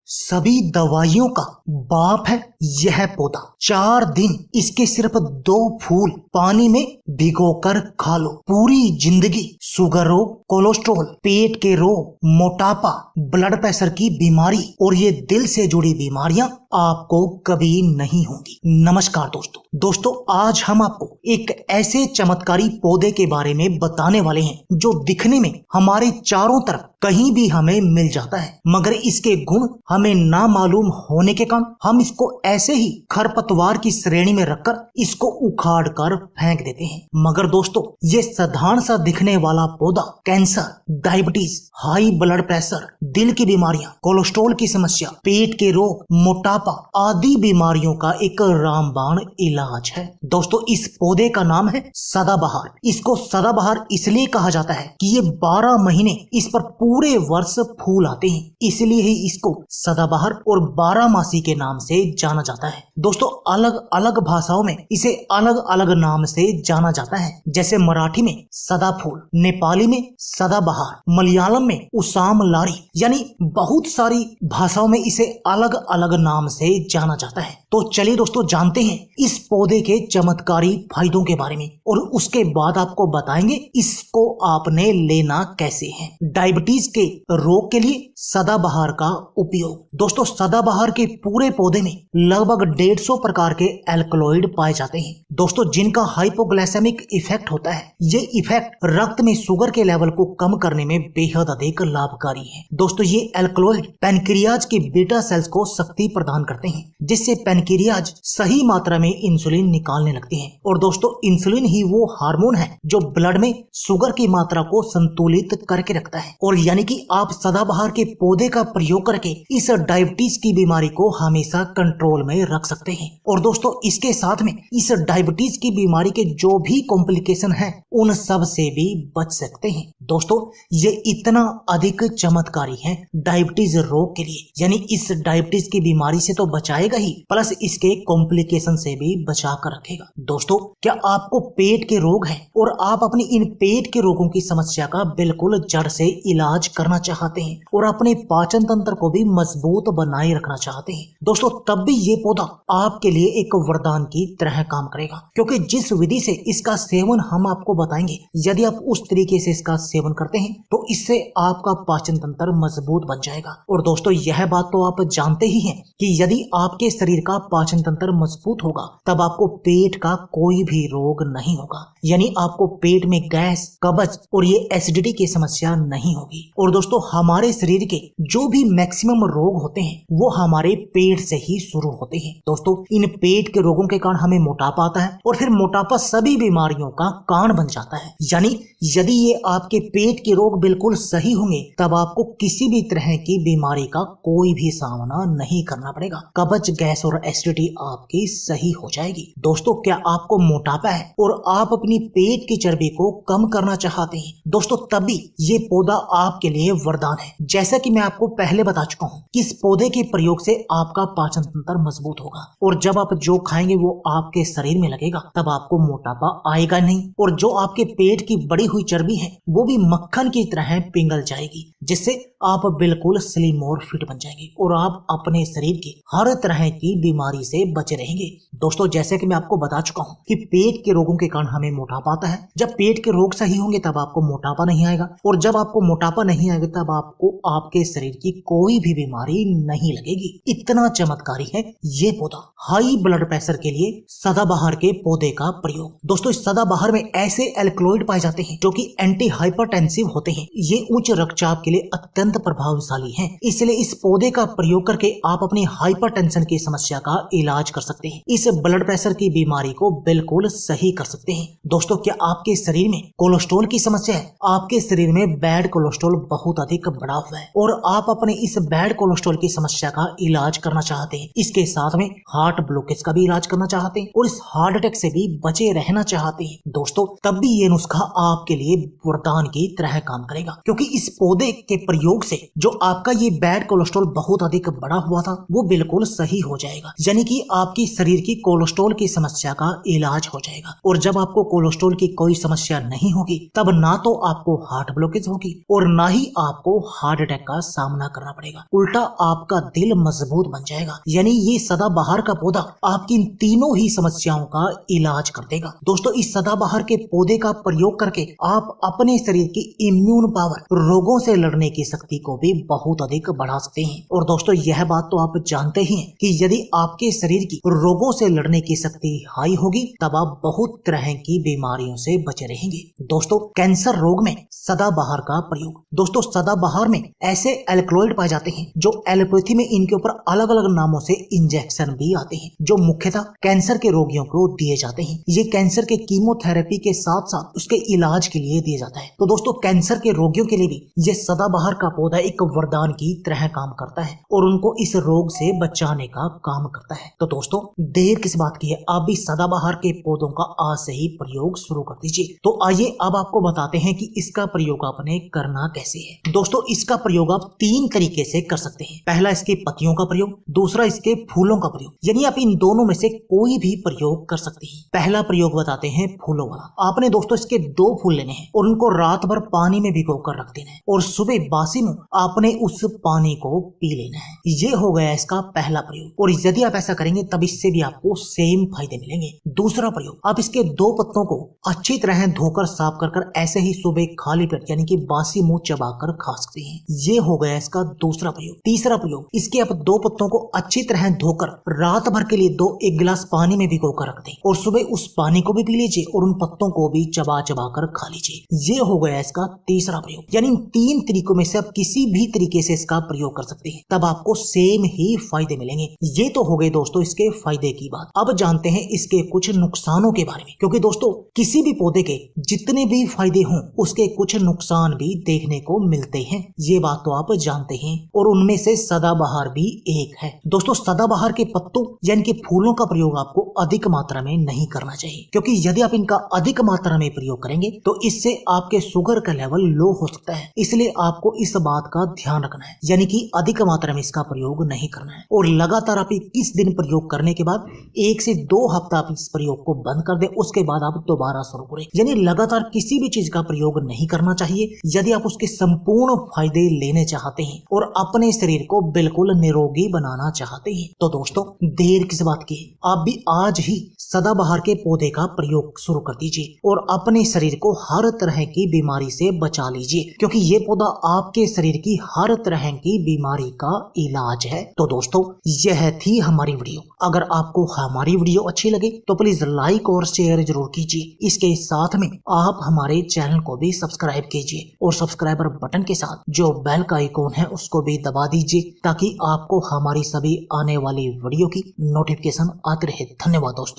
सभी दवाइयों का बाप है यह पौधा। 4 दिन इसके सिर्फ 2 फूल पानी में भिगोकर खा लो, पूरी जिंदगी शुगर रोग, कोलेस्ट्रॉल, पेट के रोग, मोटापा, ब्लड प्रेशर की बीमारी और ये दिल से जुड़ी बीमारियां आपको कभी नहीं होंगी। नमस्कार दोस्तों, आज हम आपको एक ऐसे चमत्कारी पौधे के बारे में बताने वाले हैं जो दिखने में हमारे चारों तरफ कहीं भी हमें मिल जाता है, मगर इसके गुण हमें ना मालूम होने के कारण हम इसको ऐसे ही खरपतवार की श्रेणी में रखकर इसको उखाड़ कर फेंक देते हैं। मगर दोस्तों, ये साधारण सा दिखने वाला पौधा cancer, diabetes, high blood pressure, दिल की बीमारियां, कोलेस्ट्रॉल की समस्या, पेट के रोग, मोटापा आदि बीमारियों का एक रामबाण इलाज है। दोस्तों, इस पौधे का नाम है सदाबहार। इसको सदाबहार इसलिए कहा जाता है कि ये 12 महीने इस पर पूरे वर्ष फूल आते हैं, इसलिए ही इसको सदाबहार और 12मासी के नाम से जाना जाता है। दोस्तों, अलग अलग भाषाओं में इसे अलग अलग नाम से जाना जाता है, जैसे मराठी में सदाफूल, नेपाली में सदाबहार, मलयालम में उसाम लारी, यानी बहुत सारी भाषाओं में इसे अलग अलग नाम से जाना जाता है। तो चलिए दोस्तों, जानते हैं इस पौधे के चमत्कारी फायदों के बारे में और उसके बाद आपको बताएंगे इसको आपने लेना कैसे है। डायबिटीज के रोग के लिए सदाबहार का उपयोग। दोस्तों, सदाबहार के पूरे पौधे में लगभग 150 प्रकार के एल्कलॉइड पाए जाते हैं, दोस्तों, जिनका हाइपोग्लाइसेमिक इफेक्ट होता है। ये इफेक्ट रक्त में शुगर के लेवल को कम करने में बेहद अधिक लाभकारी है। दोस्तों, ये एल्कलॉइड पैनक्रियाज के बीटा सेल्स को शक्ति प्रदान करते हैं, जिससे पैनक्रियाज सही मात्रा में इंसुलिन निकालने लगते हैं। और दोस्तों, इंसुलिन ही वो हार्मोन है जो ब्लड में शुगर की मात्रा को संतुलित करके रखता है। और यानी कि आप सदाबहार के पौधे का प्रयोग करके इस डायबिटीज की बीमारी को हमेशा कंट्रोल में रख सकते हैं। और दोस्तों, इसके साथ में इस डायबिटीज की बीमारी के जो भी कॉम्प्लिकेशन है उन सब से भी बच सकते हैं। दोस्तों, ये इतना अधिक चमत्कारी है डायबिटीज रोग के लिए, यानी इस डायबिटीज की बीमारी से तो बचाएगा ही, प्लस इसके कॉम्प्लिकेशन से भी बचा कर रखेगा। दोस्तों, क्या आपको पेट के रोग है और आप अपनी इन पेट के रोगों की समस्या का बिल्कुल जड़ से इलाज करना चाहते हैं और अपने पाचन तंत्र को भी मजबूत बनाए रखना चाहते हैं, दोस्तों, तब भी ये पौधा आपके लिए एक वरदान की तरह काम करेगा, क्योंकि जिस विधि से इसका सेवन हम आपको बताएंगे, यदि आप उस तरीके से इसका सेवन करते हैं तो इससे आपका पाचन तंत्र मजबूत बन जाएगा। और दोस्तों, यह बात तो आप जानते ही हैं कि यदि आपके शरीर का पाचन तंत्र मजबूत होगा तब आपको पेट का कोई भी रोग नहीं होगा, यानी आपको पेट में गैस, कब्ज और ये एसिडिटी की समस्या नहीं होगी। और दोस्तों, हमारे शरीर के जो भी मैक्सिमम रोग होते हैं वो हमारे पेट से ही शुरू होते हैं। दोस्तों, इन पेट के रोगों के कारण हमें मोटापा आता है और फिर मोटापा सभी बीमारियों का कारण बन जाता है। यानी यदि ये आपके पेट के रोग बिल्कुल सही होंगे तब आपको किसी भी तरह की बीमारी का कोई भी सामना नहीं करना पड़ेगा। कब्ज, गैस और एसिडिटी आपकी सही हो जाएगी। दोस्तों, क्या आपको मोटापा है और आप अपनी पेट की चर्बी को कम करना चाहते हैं, दोस्तों, तभी ये पौधा आपके लिए वरदान है। जैसा कि मैं आपको पहले बता चुका हूँ कि इस पौधे के प्रयोग से आपका पाचन तंत्र मजबूत होगा और जब आप जो खाएंगे वो आपके शरीर में लगेगा तब आपको मोटापा आएगा नहीं, और जो आपके पेट की बढ़ी हुई चर्बी है वो भी मक्खन की तरह पिघल जाएगी, जिससे आप बिल्कुल स्लिम और फिट बन जाएंगे और आप अपने शरीर की हर तरह की बीमारी से बचे रहेंगे। दोस्तों, जैसे कि मैं आपको बता चुका हूँ कि पेट के रोगों के कारण हमें मोटापा आता है। जब पेट के रोग सही होंगे तब आपको मोटापा नहीं आएगा, और जब आपको मोटापा नहीं आएगा तब आपको आपके शरीर की कोई भी बीमारी नहीं लगेगी। इतना चमत्कारी है ये पौधा। हाई ब्लड प्रेशर के लिए सदाबहार के पौधे का प्रयोग। दोस्तों, इस सदाबहार में ऐसे एल्कलॉइड पाए जाते हैं जो कि एंटी हाइपरटेंसिव होते हैं। ये उच्च रक्तचाप के लिए अत्यंत प्रभावशाली हैं, इसलिए इस पौधे का प्रयोग करके आप अपनी हाइपरटेंशन की समस्या का इलाज कर सकते हैं। इस ब्लड प्रेशर की बीमारी को बिल्कुल सही कर सकते हैं। दोस्तों, क्या आपके शरीर में कोलेस्ट्रॉल की समस्या है? आपके शरीर में बैड कोलेस्ट्रॉल बहुत अधिक बढ़ा हुआ है और आप अपने इस बैड कोलेस्ट्रॉल की समस्या का इलाज करना चाहते हैं, इसके साथ में हार्ट ब्लॉकेज का भी इलाज करना चाहते हैं और इस हार्ट अटैक से भी बचे रहना चाहते हैं, दोस्तों, तब भी ये नुस्खा आपके लिए वरदान की तरह काम करेगा, क्योंकि इस पौधे के प्रयोग से जो आपका ये बैड कोलेस्ट्रॉल बहुत अधिक बढ़ा हुआ था वो बिल्कुल सही हो जाएगा, यानी कि आपकी शरीर की कोलेस्ट्रॉल की समस्या का इलाज हो जाएगा। और जब आपको कोलेस्ट्रॉल की कोई समस्या नहीं होगी तब ना तो आपको हार्ट ब्लॉकेज होगी और ना ही आपको हार्ट अटैक का सामना करना पड़ेगा, उल्टा आपका दिल मजबूत बन जाएगा। यानी ये सदाबहार का पौधा आपकी इन तीनों ही समस्याओं का इलाज कर देगा। दोस्तों इस सदाबहार के पौधे का प्रयोग करके आप अपने शरीर की इम्यून पावर, रोगों से लड़ने की शक्ति को भी बहुत अधिक बढ़ा सकते हैं। और दोस्तों यह बात तो आप जानते ही हैं कि यदि आपके शरीर की रोगों से लड़ने की शक्ति हाई होगी तब आप बहुत तरह की बीमारियों से बचे रहेंगे। दोस्तों कैंसर रोग में सदाबहार का प्रयोग। दोस्तों सदाबहार में ऐसे एल्कलॉइड पाए जाते हैं जो एलोपैथी में इनके ऊपर अलग अलग नामों से इंजेक्शन भी आते हैं, जो मुख्यतः कैंसर के रोगियों को दिए जाते हैं। ये कैंसर के कीमोथेरेपी के साथ साथ उसके इलाज के लिए दिया जाता है। तो दोस्तों कैंसर के रोगियों के लिए भी ये सदाबहार का पौधा एक वरदान की तरह काम करता है और उनको इस रोग से बचाने का काम करता है। तो दोस्तों देर किस बात की है, आप भी सदाबहार के पौधों का आज से ही प्रयोग शुरू कर दीजिए। तो आइए अब आपको बताते हैं कि इसका प्रयोग आपने करना कैसे है। दोस्तों इसका प्रयोग आप 3 तरीके से कर सकते हैं। पहला इसके पत्तियों का प्रयोग, दूसरा इसके फूलों का प्रयोग, यानी आप इन दोनों में से कोई भी प्रयोग कर सकते हैं। पहला प्रयोग बताते हैं फूलों वाला। आपने दोस्तों इसके 2 फूल लेने हैं और उनको रात भर पानी में भिगो कर रख देना है और सुबह बासी मुंह आपने उस पानी को पी लेना है। ये हो गया इसका पहला प्रयोग और यदि आप ऐसा करेंगे तब इससे भी आपको सेम फायदे मिलेंगे। दूसरा प्रयोग, आप इसके 2 पत्तों को अच्छी तरह धोकर साफ कर ऐसे ही सुबह खाली पेट यानी कि बासी मुंह चबाकर खा सकते हैं। ये हो गया इसका दूसरा प्रयोग। तीसरा प्रयोग, इसके आप 2 पत्तों को अच्छी तरह धोकर रात भर के लिए 1 गिलास पानी में भिगो कर रख दें और सुबह उस पानी को भी पी लीजिए और उन पत्तों को भी चबा चबा कर खा लीजिए। ये हो गया इसका तीसरा प्रयोग। यानी इन 3 तरीकों में से आप किसी भी तरीके से इसका प्रयोग कर सकते हैं, तब आपको सेम ही फायदे मिलेंगे। ये तो हो गए दोस्तों इसके फायदे की बात। अब जानते हैं इसके कुछ नुकसानों के बारे में, क्योंकि दोस्तों किसी भी पौधे के जितने भी फायदे हों उसके कुछ नुकसान भी देखने को मिलते हैं। ये बात तो आप जानते हैं और उनमें से सदाबहार भी एक है। दोस्तों सदाबहार के पत्तों यानी कि फूलों का प्रयोग आपको अधिक मात्रा में नहीं करना चाहिए, क्योंकि यदि आप इनका अधिक मात्रा में प्रयोग करेंगे तो इससे आपके शुगर का लेवल लो हो सकता है। इसलिए आपको इस बात का ध्यान रखना है, यानी कि अधिक मात्रा में इसका प्रयोग नहीं करना है। और लगातार आप 21 दिन प्रयोग करने के बाद 1 से 2 हफ्ता आप इस प्रयोग को बंद कर दें, उसके बाद आप दोबारा शुरू करें। यानी लगातार किसी भी चीज का प्रयोग नहीं करना चाहिए यदि आप उसके संपूर्ण फायदे लेने चाहते हैं और अपने शरीर को बिल्कुल निरोगी बनाना चाहते हैं। तो दोस्तों देर किस बात की है, आप भी आज ही सदाबहार के पौधे का प्रयोग शुरू कर दीजिए और अपने शरीर को हर तरह की बीमारी से बचा लीजिए, क्योंकि ये पौधा आपके शरीर की हर तरह की बीमारी का इलाज है। तो दोस्तों यह थी हमारी वीडियो। अगर आपको हमारी वीडियो अच्छी लगे तो प्लीज लाइक और शेयर जरूर कीजिए। इसके साथ में आप हमारे चैनल को भी सब्सक्राइब कीजिए और सब्सक्राइबर बटन के साथ जो बेल का आइकॉन है उसको भी दबा दीजिए, ताकि आपको हमारी सभी आने वाली वीडियो की नोटिफिकेशन आती रहे। धन्यवाद दोस्तों।